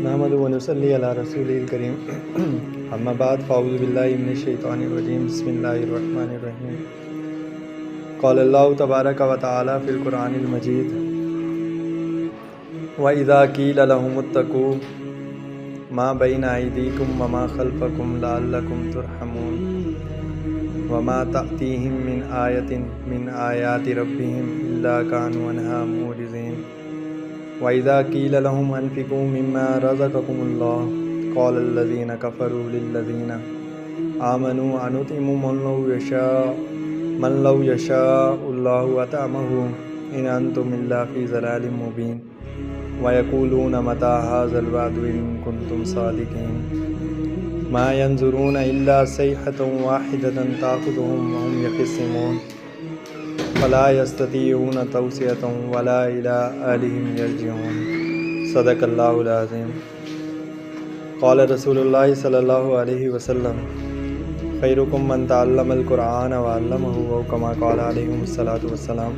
نحمدہ و نصلی علی رسولہ الکریم اما بعد فاعوذ باللہ من الشیطان الرجیم بسم اللہ الرحمن الرحیم قال اللہ تبارک و تعالی فی القرآن المجید وَإِذَا قِيلَ لَهُمُ اتَّقُوا مَا بَيْنَ أَيْدِيكُمْ وَمَا خَلْفَكُمْ لَعَلَّكُمْ تُرْحَمُونَ وَمَا تَأْتِيهِمْ مِنْ آيَةٍ مِنْ آيَاتِ رَبِّهِمْ إِلَّا كَانُوا عَنْهَا مُعْرِضِينَ وَإِذَا قِيلَ لَهُمْ أَنْفِقُوا مِمَّا رَزَقَكُمُ اللَّهُ قَالَ الَّذِينَ كَفَرُوا لِلَّذِينَ آمَنُوا أَنُطْعِمُ مَنْ لَوْ يَشَاءُ اللَّهُ أَطْعَمَهُ إِنْ أَنْتُمْ إِلَّا فِي ضَلَالٍ مُبِينٍ وَيَقُولُونَ مَتَى هَذَا الْوَعْدُ إِن كُنتُمْ صَادِقِينَ مَا يَنظُرُونَ إِلَّا صَيْحَةً وَاحِدَةً تَأْخُذُهُمْ وَهُمْ يَخِصِّمُونَ فَلَا يَسْتَطِيعُونَ تَوْصِيَةً وَلَا إِلَىٰ أَهْلِهِمْ يَرْجِعُونَ صدق اللہ العظیم۔ قال رسول اللہ صلی اللہ علیہ وسلم خیرکم من تعلم القرآن وعلمہ او کما قال علیہ الصلاۃ والسلام۔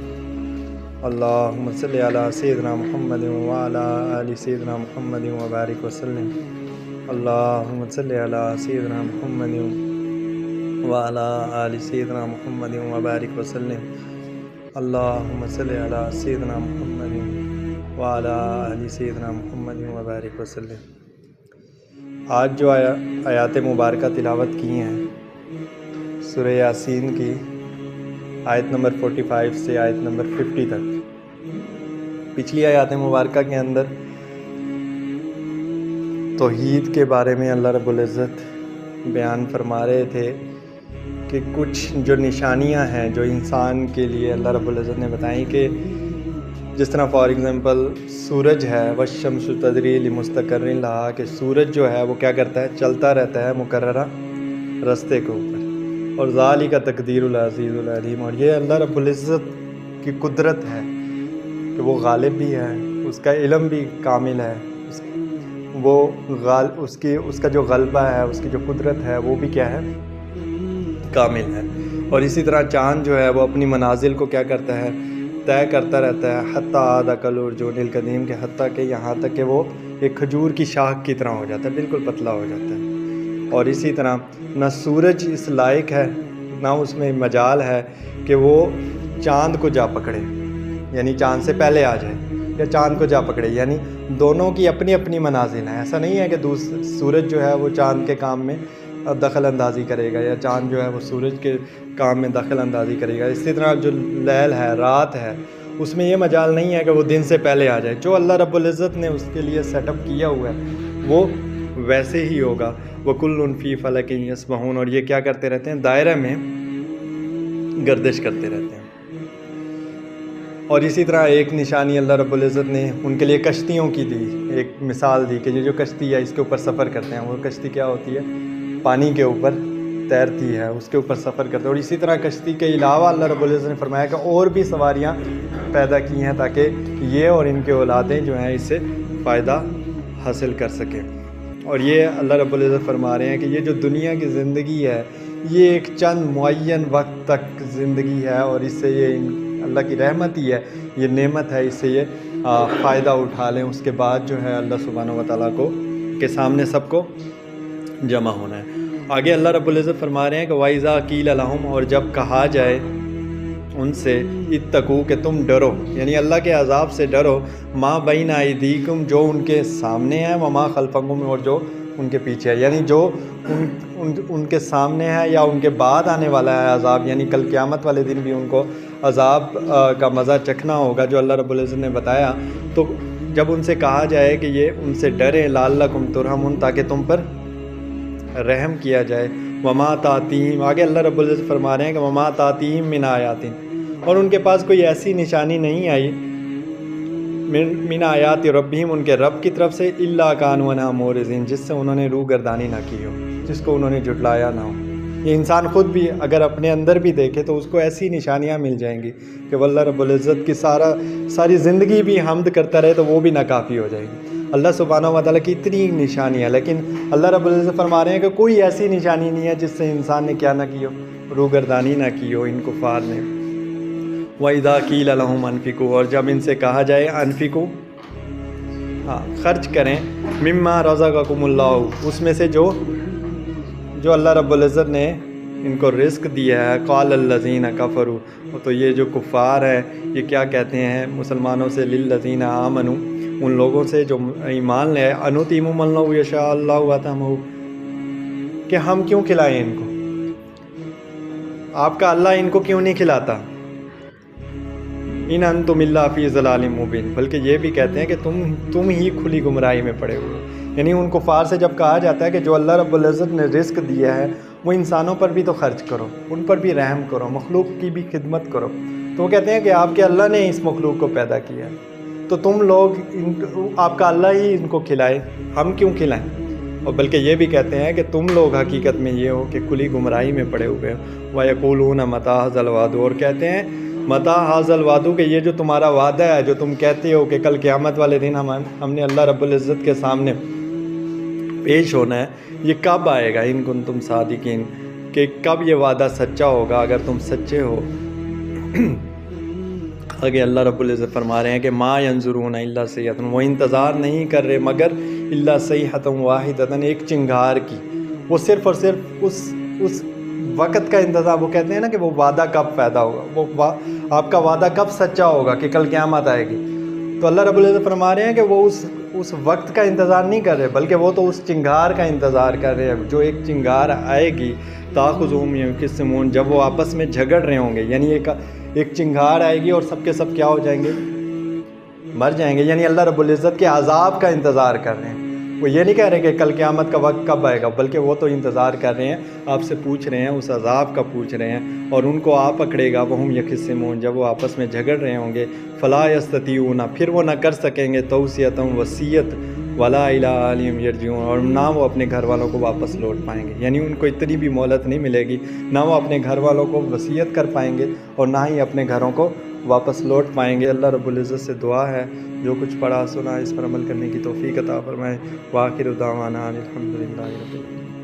اللہم صلی علی سیدنا محمد وعلی آل سیدنا محمد وبارک وسلم۔ اللہم صلی علی سیدنا محمد وعلی آل سیدنا محمد وبارک وسلم۔ اللہم صلی علی سیدنا محمد وعلی آل سیدنا محمد وبارک وسلم۔ آج جو آیات مبارکہ تلاوت کی ہیں سورہ یاسین کی آیت نمبر 45 سے آیت نمبر 50 تک، پچھلی آیات مبارکہ کے اندر توحید کے بارے میں اللہ رب العزت بیان فرما رہے تھے کہ کچھ جو نشانیاں ہیں جو انسان کے لیے اللہ رب العزت نے بتائیں، کہ جس طرح فار ایگزامپل سورج ہے والشمس تجری لمستقر لہا، کہ سورج جو ہے وہ کیا کرتا ہے، چلتا رہتا ہے مقررہ راستے کے اوپر، اور ذالک تقدیر العزیز العلیم، اور یہ اللہ رب العزت کی قدرت ہے کہ وہ غالب بھی ہے، اس کا علم بھی کامل ہے، اس کا جو غلبہ ہے، اس کی جو قدرت ہے وہ بھی کیا ہے، کامل ہے۔ اور اسی طرح چاند جو ہے وہ اپنی منازل کو کیا کرتا ہے، طے کرتا رہتا ہے، حتیٰ عاد کالعرجون القدیم، کہ حتیٰ کہ یہاں تک کہ وہ ایک کھجور کی شاخ کی طرح ہو جاتا ہے، بالکل پتلا ہو جاتا ہے۔ اور اسی طرح نہ سورج اس لائق ہے، نہ اس میں مجال ہے کہ وہ چاند کو جا پکڑے، یعنی چاند سے پہلے آ جائے، یا چاند کو جا پکڑے، یعنی دونوں کی اپنی اپنی منازل ہیں۔ ایسا نہیں ہے کہ سورج جو ہے وہ چاند کے کام میں دخل اندازی کرے گا، یا چاند جو ہے وہ سورج کے کام میں دخل اندازی کرے گا۔ اسی طرح جو لیل ہے، رات ہے، اس میں یہ مجال نہیں ہے کہ وہ دن سے پہلے آ جائے۔ جو اللہ رب العزت نے اس کے لیے سیٹ اپ کیا ہوا ہے وہ ویسے ہی ہوگا۔ وَكُلٌّ فِي فَلَكٍ يَسْبَحُونَ، اور یہ کیا کرتے رہتے ہیں، دائرہ میں گردش کرتے رہتے ہیں۔ اور اسی طرح ایک نشانی اللہ رب العزت نے ان کے لیے کشتیوں کی دی، ایک مثال دی کہ یہ جو کشتی ہے اس کے اوپر سفر کرتے ہیں، وہ کشتی کیا ہوتی ہے، پانی کے اوپر تیرتی ہے، اس کے اوپر سفر کرتے ہیں۔ اور اسی طرح کشتی کے علاوہ اللہ رب العزت نے فرمایا کہ اور بھی سواریاں پیدا کی ہیں تاکہ یہ اور ان کے اولادیں جو ہیں اس سے فائدہ حاصل کر سکیں۔ اور یہ اللہ رب العزت فرما رہے ہیں کہ یہ جو دنیا کی زندگی ہے یہ ایک چند معین وقت تک زندگی ہے، اور اس سے یہ اللہ کی رحمت ہی ہے، یہ نعمت ہے، اس سے یہ فائدہ اٹھا لیں۔ اس کے بعد جو ہے اللہ سبحانہ و تعالیٰ کے سامنے سب کو جمع ہونا ہے۔ آگے اللہ رب العزت فرما رہے ہیں کہ وَإِذَا قِيلَ لَهُمْ، اور جب کہا جائے ان سے اتقوا، کہ تم ڈرو، یعنی اللہ کے عذاب سے ڈرو، مَا بَيْنَ أَيْدِيكُمْ، جو ان کے سامنے ہے، وَمَا خَلْفَكُمْ، اور جو ان کے پیچھے ہے، یعنی جو ان کے سامنے ہے یا ان کے بعد آنے والا ہے عذاب، یعنی کل قیامت والے دن بھی ان کو عذاب کا مزہ چکھنا ہوگا جو اللہ رب العزت نے بتایا۔ تو جب ان سے کہا جائے کہ یہ ان سے ڈریں، لعلکم ترحمون، تاکہ تم پر رحم کیا جائے۔ وما تاتیم، آگے اللہ رب العزت فرما رہے ہیں کہ وما تاتیم من آیات، اور ان کے پاس کوئی ایسی نشانی نہیں آئی من آیات ربہم، ان کے رب کی طرف سے، الا کانوا عنہا معرضین، جس سے انہوں نے روگردانی نہ کی ہو، جس کو انہوں نے جھٹلایا نہ ہو۔ یہ انسان خود بھی اگر اپنے اندر بھی دیکھے تو اس کو ایسی نشانیاں مل جائیں گی کہ وہ اللہ رب العزت کی ساری زندگی بھی حمد کرتا رہے تو وہ بھی ناکافی ہو جائے گی۔ اللہ سبحانہ و تعالیٰ کی اتنی نشانی ہے، لیکن اللہ رب العزت فرما رہے ہیں کہ کوئی ایسی نشانی نہیں ہے جس سے انسان نے کیا نہ کی ہو، روگردانی نہ کی ہو ان کفار نے۔ وَإِذَا قِيلَ لَهُمْ أَنفِقُوا، اور جب ان سے کہا جائے انفقوا، ہاں خرچ کریں، مما رزقکم اللہ، اس میں سے جو اللہ رب العزت نے ان کو رزق دیا ہے۔ قال الذین کفروا، تو یہ جو کفار ہیں یہ کیا کہتے ہیں مسلمانوں سے، للذین آمنوا، ان لوگوں سے جو ایمان لے، انطعم من لو یشاء اللہ اطعمہ، کہ ہم کیوں کھلائیں ان کو، آپ کا اللہ ان کو کیوں نہیں کھلاتا۔ ان انتم الا فی ضلال مبین، بلکہ یہ بھی کہتے ہیں کہ تم ہی کھلی گمراہی میں پڑے ہوئے ہو۔ یعنی ان کفار سے جب کہا جاتا ہے کہ جو اللہ رب العزت نے رزق دیا ہے وہ انسانوں پر بھی تو خرچ کرو، ان پر بھی رحم کرو، مخلوق کی بھی خدمت کرو، تو وہ کہتے ہیں کہ آپ کے اللہ نے اس مخلوق کو پیدا کیا ہے، تو تم لوگ آپ کا اللہ ہی ان کو کھلائے، ہم کیوں کھلائیں۔ اور بلکہ یہ بھی کہتے ہیں کہ تم لوگ حقیقت میں یہ ہو کہ کھلی گمراہی میں پڑے ہوئے ہو۔ وَيَقُولُونَ مَتَىٰ هَٰذَا الْوَعْدُ، اور کہتے ہیں مَتَىٰ هَٰذَا الْوَعْدُ، کہ یہ جو تمہارا وعدہ ہے، جو تم کہتے ہو کہ کل قیامت والے دن ہم نے اللہ رب العزت کے سامنے پیش ہونا ہے، یہ کب آئے گا، ان کنتم صادقین، کہ کب یہ وعدہ سچا ہوگا اگر تم سچے ہو۔ آگے اللہ رب العزت فرما رہے ہیں کہ ما ینظرون الا صیحۃ، وہ انتظار نہیں کر رہے مگر الا صیحۃ واحدۃ، ایک چنگھار کی، وہ صرف اور صرف اس وقت کا انتظار، وہ کہتے ہیں نا کہ وہ وعدہ کب پیدا ہوگا، وہ آپ کا وعدہ کب سچا ہوگا کہ کل قیامت آئے گی۔ تو اللہ رب العزت فرما رہے ہیں کہ وہ اس وقت کا انتظار نہیں کر رہے، بلکہ وہ تو اس چنگھار کا انتظار کر رہے ہیں، جو ایک چنگھار آئے گی تاخذہم ینقسمون، جب وہ آپس میں جھگڑ رہے ہوں گے، یعنی ایک چنگھار آئے گی اور سب کے سب کیا ہو جائیں گے، مر جائیں گے، یعنی اللہ رب العزت کے عذاب کا انتظار کر رہے ہیں۔ وہ یہ نہیں کہہ رہے کہ کل قیامت کا وقت کب آئے گا، بلکہ وہ تو انتظار کر رہے ہیں، آپ سے پوچھ رہے ہیں، اس عذاب کا پوچھ رہے ہیں، اور ان کو آ پکڑے گا وہم یخصمون، جب وہ آپس میں جھگڑ رہے ہوں گے، فلا یستطیعون، پھر وہ نہ کر سکیں گے توصیۃ وصیت، ولا الی اہلہم یرجعون، اور نہ وہ اپنے گھر والوں کو واپس لوٹ پائیں گے، یعنی ان کو اتنی بھی مہلت نہیں ملے گی، نہ وہ اپنے گھر والوں کو وصیت کر پائیں گے اور نہ ہی اپنے گھروں کو واپس لوٹ پائیں گے۔ اللہ رب العزت سے دعا ہے جو کچھ پڑھا سنا اس پر عمل کرنے کی توفیق عطا فرمائے۔ وآخر دعوانا الحمدللہ رب العالمین۔